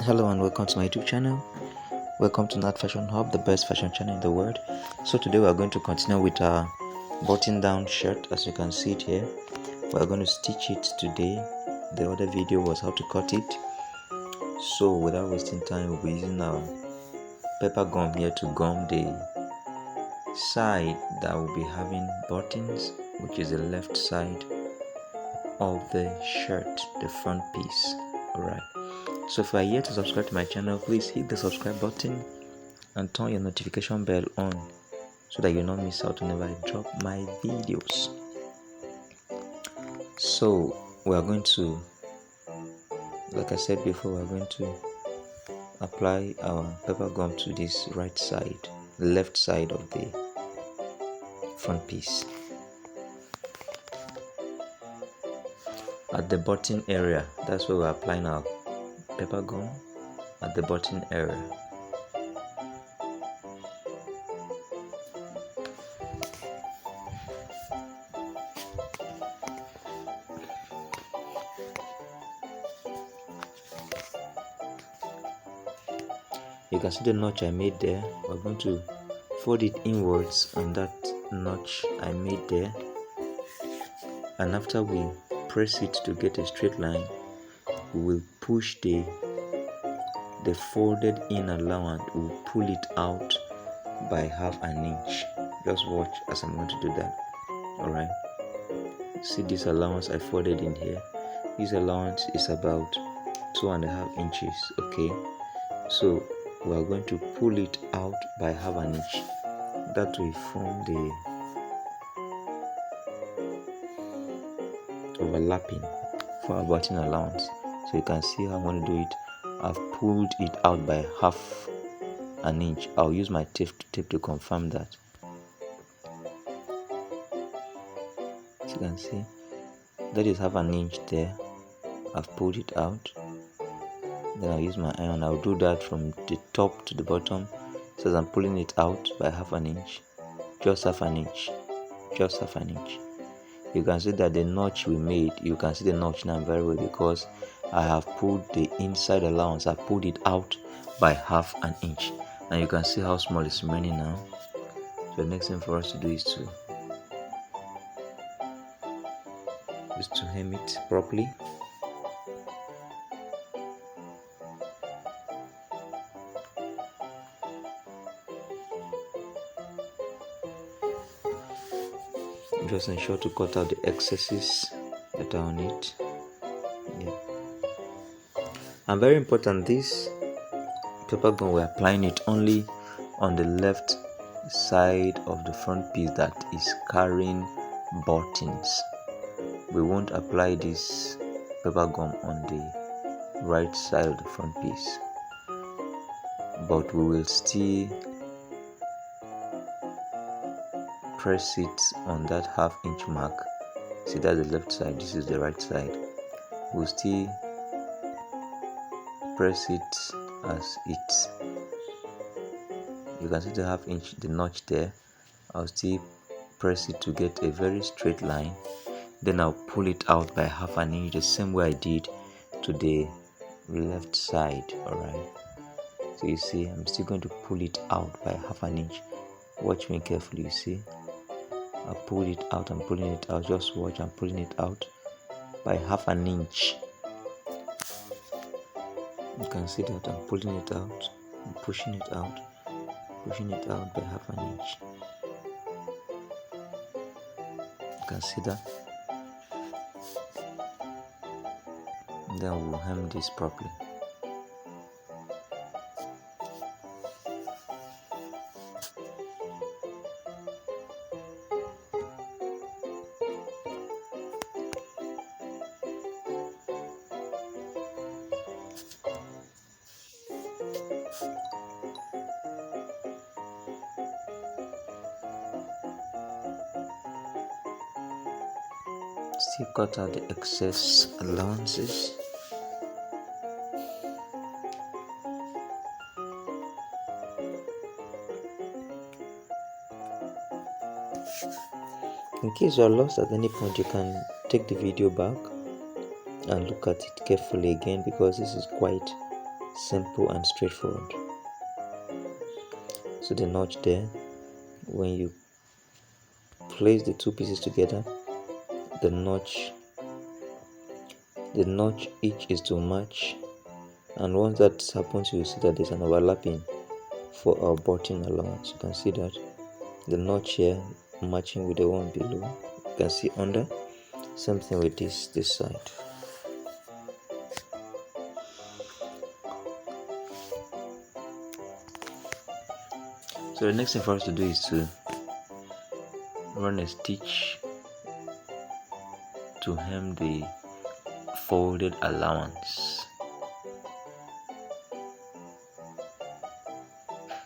Hello and welcome to my YouTube channel. Welcome to Nat Fashion Hub, the best fashion channel in the world. So today we are going to continue with our button down shirt. As you can see it here, we are going to stitch it today. The other video was how to cut it. So without wasting time, we'll be using our pepper gum here to gum the side that will be having buttons, which is the left side of the shirt, the front piece. Alright, so if you are yet to subscribe to my channel, please hit the subscribe button and turn your notification bell on so that you not miss out whenever I drop my videos. So we are going to, like I said before, we are going to apply our pepper gum to this right side, left side of the front piece. At the button area, that's where we're applying our pepper gum, at the button area. You can see the notch I made there. We're going to fold it inwards on that notch I made there, and after we press it to get a straight line, we will push the folded in allowance, we'll pull it out by half an inch. Just watch as I'm going to do that. Alright, see this allowance I folded in here. This allowance is about 2.5 inches. Okay, so we are going to pull it out by half an inch. That will form the overlapping for our button allowance. So you can see how I'm going to do it. I've pulled it out by half an inch. I'll use my tape to confirm that. As you can see, that is half an inch there. I've pulled it out. Then I'll use my iron. I'll do that from the top to the bottom. So as I'm pulling it out by half an inch, just half an inch, just half an inch. You can see that the notch we made, you can see the notch now very well because I have pulled the inside allowance. I pulled it out by half an inch, and you can see how small it's remaining now. So the next thing for us to do is to hem it properly. Just ensure to cut out the excesses that are on it. Yeah. And very important, this pepper gum, we're applying it only on the left side of the front piece that is carrying buttons. We won't apply this pepper gum on the right side of the front piece, but we will still press it on that half inch mark. See, that's the left side, this is the right side. We'll still press it as it, you can see the half inch, the notch there. I'll still press it to get a very straight line. Then I'll pull it out by half an inch, the same way I did to the left side. Alright, so you see I'm still going to pull it out by half an inch. Watch me carefully. You see, I pulled it out, I'm pulling it out. Just watch, I'm pulling it out by half an inch. You can see that I'm pulling it out, I'm pushing it out by half an inch. You can see that. And then we'll hem this properly. Still cut out the excess allowances. In case you are lost at any point, you can take the video back and look at it carefully again, because this is quite Simple and straightforward. So the notch there, when you place the two pieces together, the notch each is to match, and once that happens, you will see that there's an overlapping for our button allowance. You can see that the notch here matching with the one below. You can see under. Same thing with this side. So the next thing for us to do is to run a stitch to hem the folded allowance.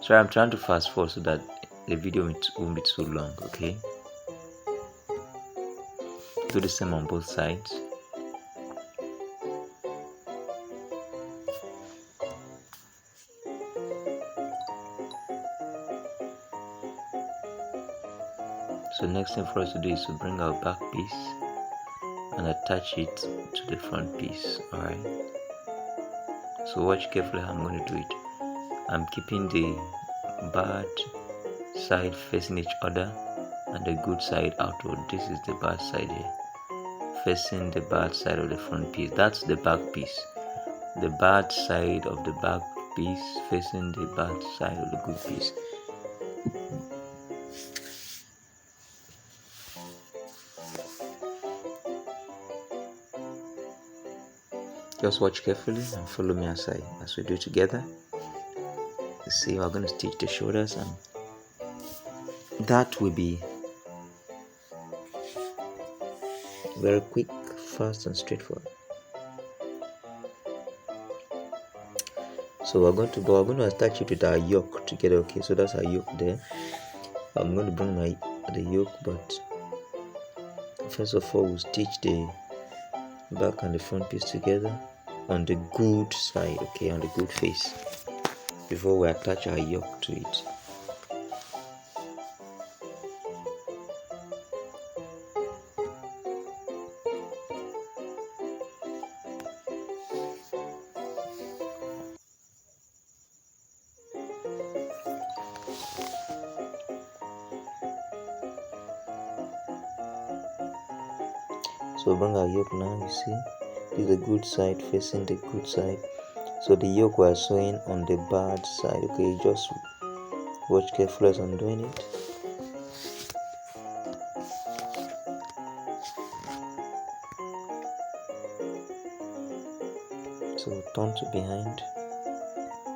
Sorry, I'm trying to fast forward so that the video won't be too long, okay? Do the same on both sides. So next thing for us to do is to bring our back piece and attach it to the front piece. Alright, so watch carefully how I'm going to do it. I'm keeping the bad side facing each other and the good side outward. This is the bad side here, facing the bad side of the front piece. That's the back piece. The bad side of the back piece facing the bad side of the good piece. Just watch carefully and follow me as we do together. You see, we're going to stitch the shoulders, and that will be very quick, fast, and straightforward. So we're going to attach it with our yoke together. Okay, so that's our yoke there. I'm going to bring the yoke, but first of all, we'll stitch the back and the front piece together on the good side, okay, on the good face, before we attach our yoke to it. So bring our yoke now. You see, this is the good side facing the good side. So the yoke we are sewing on the bad side. Okay, just watch carefully as I'm doing it. So we'll turn to behind,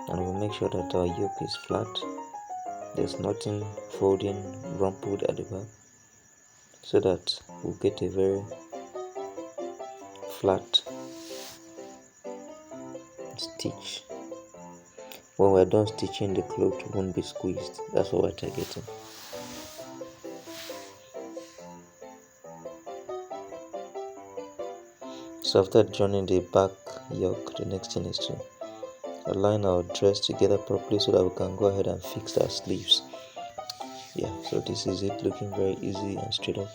and we'll make sure that our yoke is flat. There's nothing folding, rumpled at the back, so that we'll get a very flat stitch. When we're done stitching, the cloth won't be squeezed. That's what we're targeting. So after joining the back yoke, the next thing is to align our dress together properly so that we can go ahead and fix our sleeves. Yeah, so this is it, looking very easy and straight up.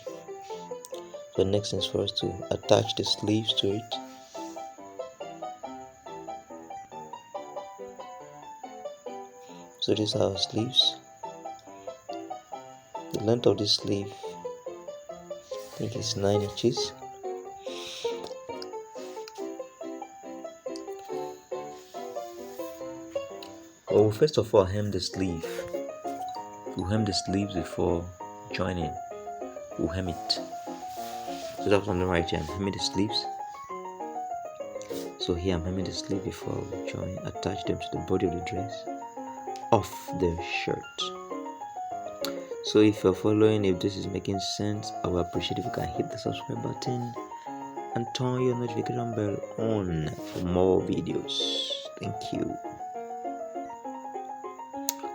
So the next thing is for us to attach the sleeves to it. So these are our sleeves. The length of this sleeve, I think, is 9 inches. Well, first of all, hem the sleeve. We'll hem the sleeves before joining. We'll hem it. So that's on the right here. I'm hemming the sleeves. So here I'm hemming the sleeve before we join. Attach them to the body of the dress of the shirt. So if you're following, if this is making sense, I would appreciate if you can hit the subscribe button and turn your notification bell on for more videos. Thank you.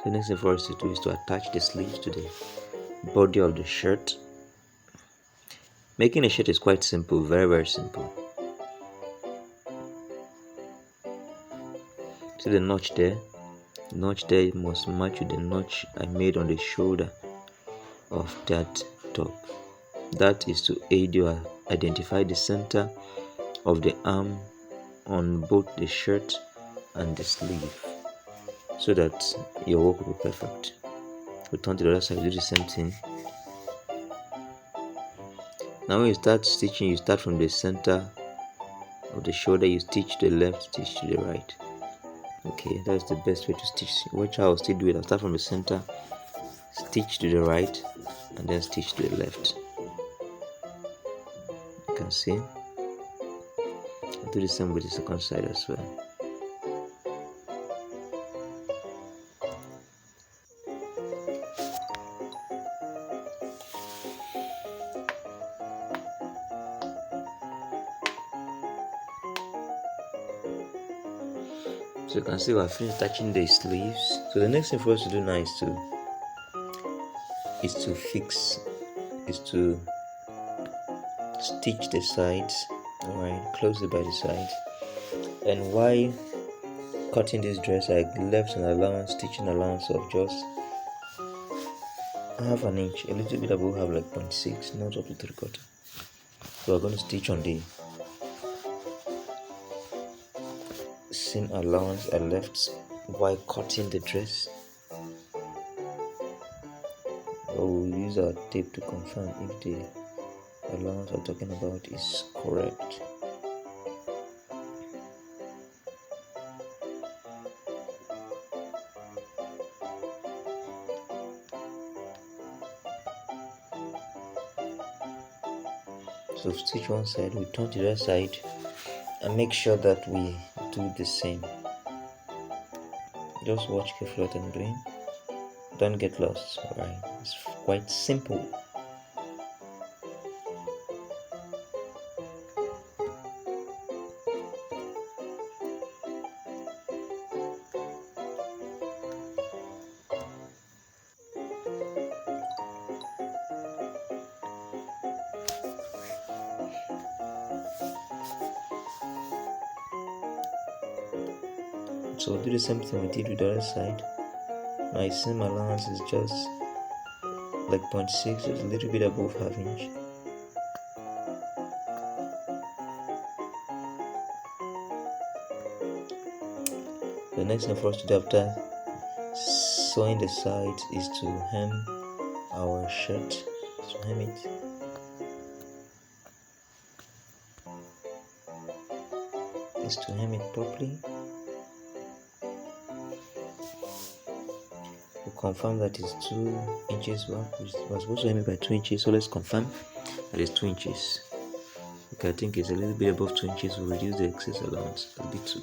The next thing for us to do is to attach the sleeves to the body of the shirt. Making a shirt is quite simple, very, very simple. See the notch there? The notch there must match with the notch I made on the shoulder of that top. That is to aid you identify the center of the arm on both the shirt and the sleeve, so that your work will be perfect. We turn to the other side, do the same thing. Now when you start stitching, you start from the center of the shoulder, you stitch to the left, stitch to the right. Okay, that's the best way to stitch. Watch how I'll still do it. I'll start from the center, stitch to the right, and then stitch to the left. You can see. I'll do the same with the second side as well. So you can see we're finished attaching the sleeves. So the next thing for us to do now is to stitch the sides. Alright, close it by the sides. And while cutting this dress, I left an stitching allowance of just half an inch, a little bit above, have like 0.6, not up to 3/4. So we're going to stitch on the seam allowance I left while cutting the dress. We'll use our tape to confirm if the allowance we're talking about is correct. So stitch one side, we turn to the other side and make sure that we do the same. Just watch carefully what I'm doing. Don't get lost. Alright, it's quite simple. So do the same thing we did with the other side. My seam allowance is just like 0.6, just a little bit above half inch. The next thing for us to do after sewing the sides is to hem our shirt. So hem it. Is to hem it properly. We confirm that it's 2 inches. Well, we're supposed to hem it by 2 inches, so let's confirm that it's 2 inches. Okay, I think it's a little bit above 2 inches. We'll reduce the excess allowance a bit too.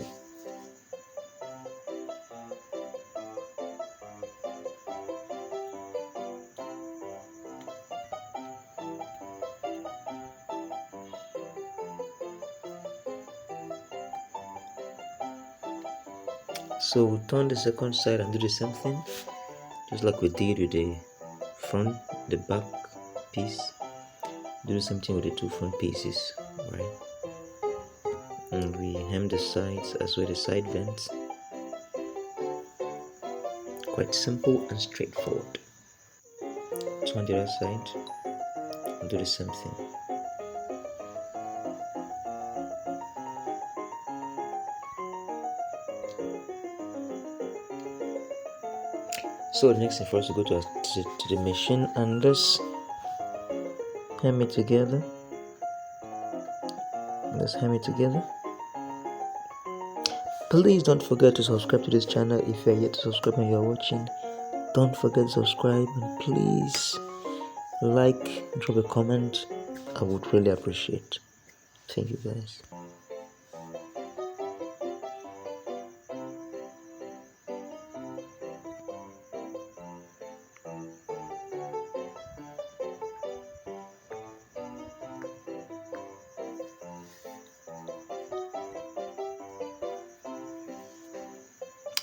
So we'll turn the second side and do the same thing, just like we did with the front, the back piece. Do the same thing with the two front pieces, right? And we hem the sides as well, the side vents. Quite simple and straightforward. Turn the other side and do the same thing. So the next thing for us to go to the machine and just hem it together. Let's hem it together. Please don't forget to subscribe to this channel if you are yet to subscribe and you are watching. Don't forget to subscribe and please like, drop a comment. I would really appreciate. Thank you guys.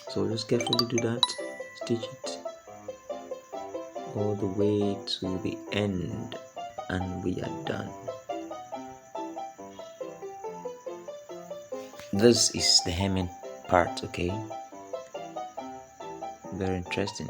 So just carefully do that, stitch it all the way to the end and we are done. This is the hemming part, okay? Very interesting.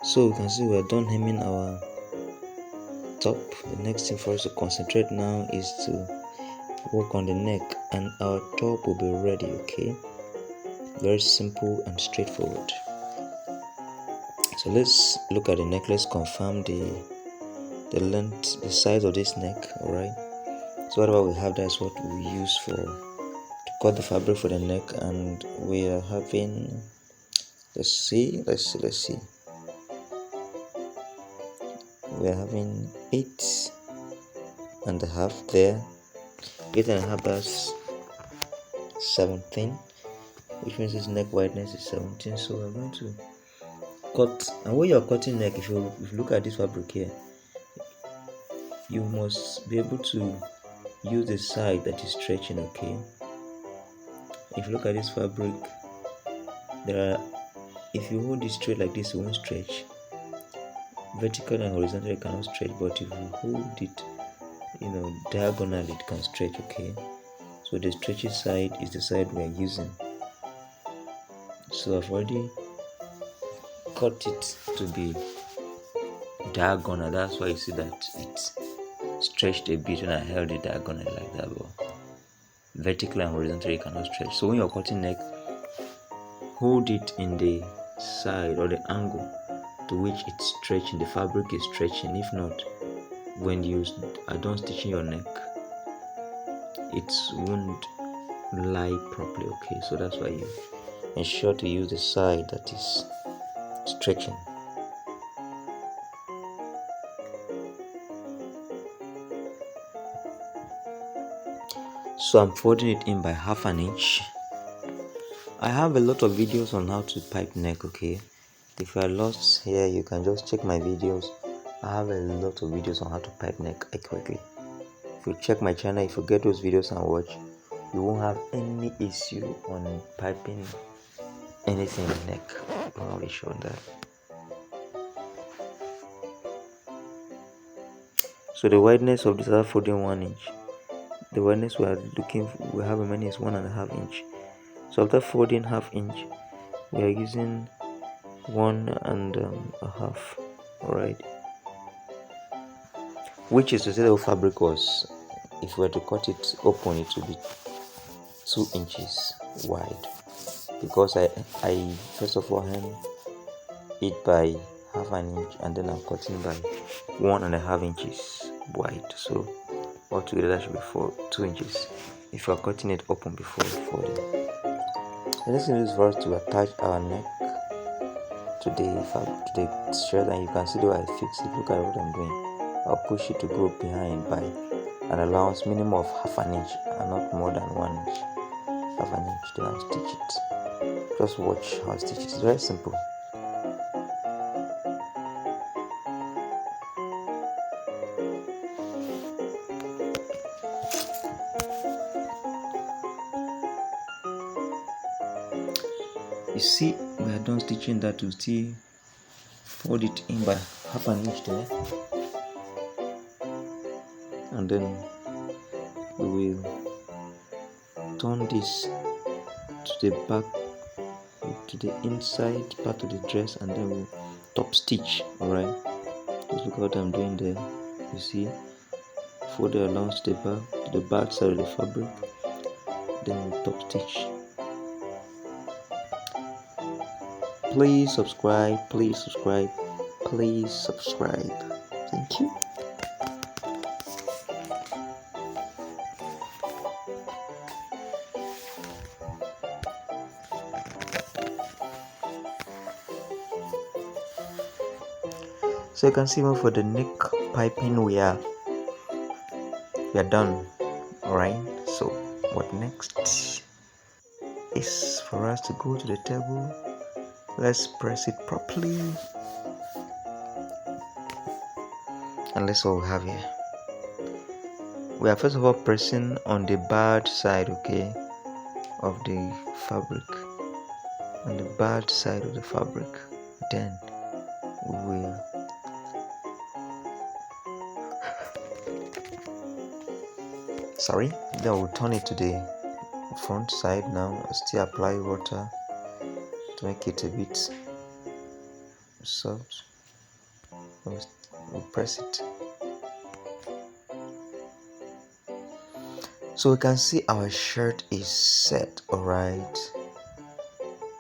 So we can see we are done hemming our top. The next thing for us to concentrate now is to work on the neck, and our top will be ready. Okay, very simple and straightforward. So let's look at the neck. Let's confirm the length, the size of this neck. All right, so whatever we have, that's what we use to cut the fabric for the neck. And we are having, let's see, we are having 8.5 there. 8.5, that's 17, which means this neck wideness is 17. So we're going to cut. And when you're cutting neck, if you look at this fabric here, you must be able to use the side that is stretching. Okay, if you look at this fabric, if you hold it straight like this, it won't stretch. Vertical and horizontal it cannot stretch, but if you hold it diagonally, it can stretch. Okay, so the stretchy side is the side we are using. So I've already cut it to be diagonal. That's why you see that it's stretched a bit when I held it diagonally like that, but vertically and horizontally it cannot stretch. So when you're cutting neck, hold it in the side or the angle to which it's stretching, the fabric is stretching. If not, when you are done stitching your neck, it won't lie properly. Okay, so that's why you ensure to use the side that is stretching. So I'm folding it in by 1/2 inch. I have a lot of videos on how to pipe neck. Okay, if you are lost here, you can just check my videos. I have a lot of videos on how to pipe neck accurately. If you check my channel, if you get those videos and watch, you won't have any issue on piping anything in the neck. I'm already shown that. So the wideness of this, after folding 1 inch, the wideness we have remaining is 1.5 inch. So after folding 1/2 inch, we are using 1.5. All right, which is to say the whole fabric was, if we were to cut it open, it would be 2 inches wide, because I first of all hem it by 1/2 inch, and then I'm cutting by 1.5 inches wide. So altogether that should be 2 inches if you are cutting it open before folding. The next thing is for us to attach our neck to the thread, and you can see the way I fix it. Look at what I'm doing. I'll push it to go behind by an allowance minimum of 1/2 inch and not more than 1 inch. 1/2 inch, then I'll stitch it. Just watch how I stitch it. It's very simple. You see, we are done stitching that. To still fold it in by 1/2 inch there, and then we will turn this to the back, to the inside part of the dress, and then we'll top stitch. All right, just look at what I'm doing there. You see, fold it along to the back side of the fabric, then we'll top stitch. Please subscribe. Thank you. So you can see, for the neck piping, we are done. Alright, so what next is for us to go to the table. Let's press it properly, and let's all have here. We are first of all pressing on the bad side, okay, of the fabric, on the bad side of the fabric. Then we will then we'll turn it to the front side. Now still apply water to make it a bit soft. we'll press it. So we can see our shirt is set. Alright,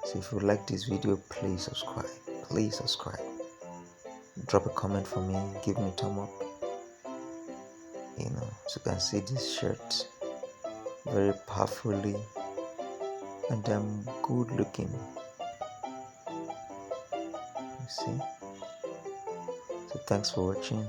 so if you like this video, please subscribe, drop a comment for me, give me a thumb up. So you can see this shirt very powerfully and good looking. You see. So thanks for watching.